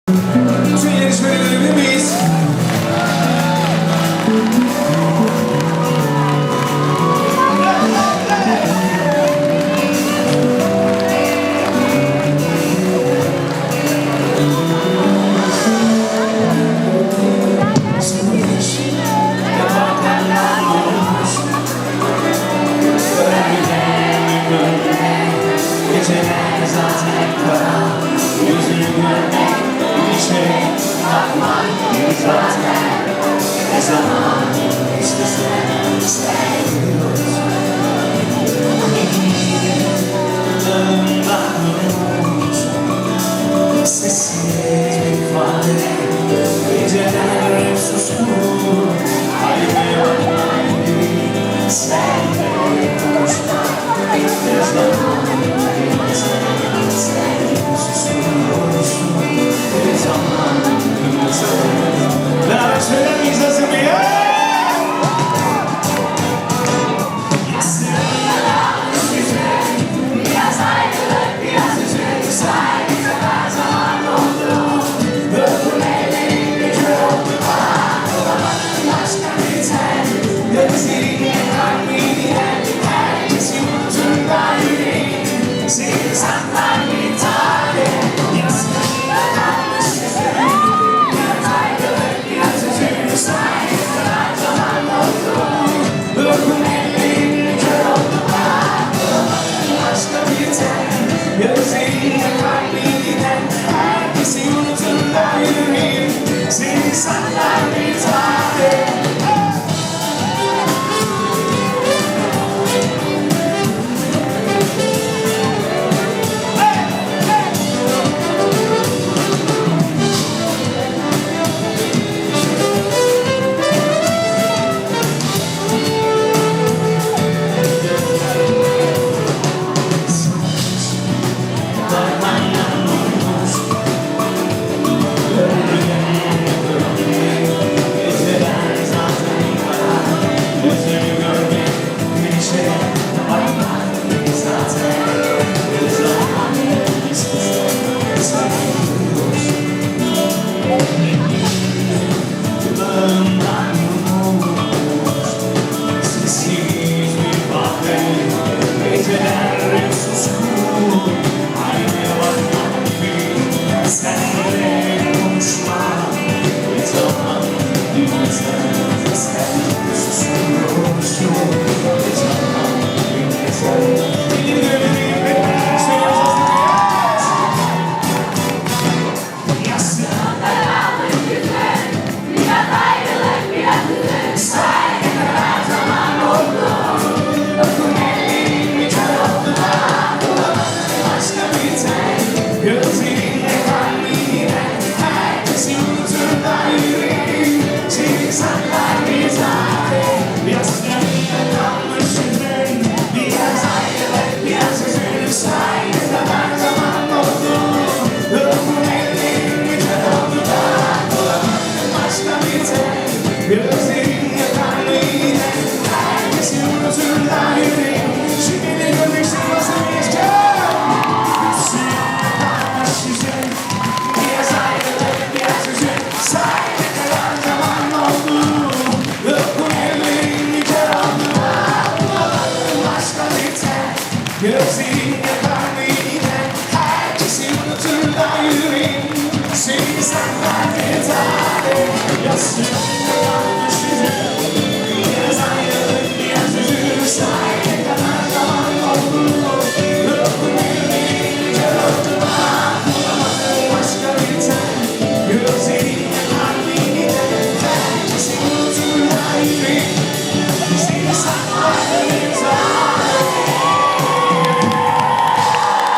Bütün yarışmayı görebilir miyiz? Geceler zaten kara, yüzünü görmek, içmek, bakmak zaten ne zaman istesen seviyorsun. Yanımdan unut, sessiz bir ifade, geceler hep suskun, kalbime bakman gibi senle konuşmak ne zaman. Beraber söyler miyiz nasıl bir yer? Biraz ayrılık, biraz üzüntü sadece her zaman oldu. Öpüm ellerimle kör oldu bana, bulamadın başka bir ten. Gözlerine kalbini yendi, herkesi unutur da yüreğim. Seni saklar bir tane, yaslarına kalmış yüzüm. Biraz ayrılık, biraz üzüntü sadece her zaman oldu. Öpüm ellerimle kör oldu bana, bulamadın başka bir ten. Gözlerine kalbiden herkesi unutur da yüreğim. Seni saklar bir tane. Gözlerine kalbine herkesi unutur da yüreğim. Seni saklar bir tane, yastık.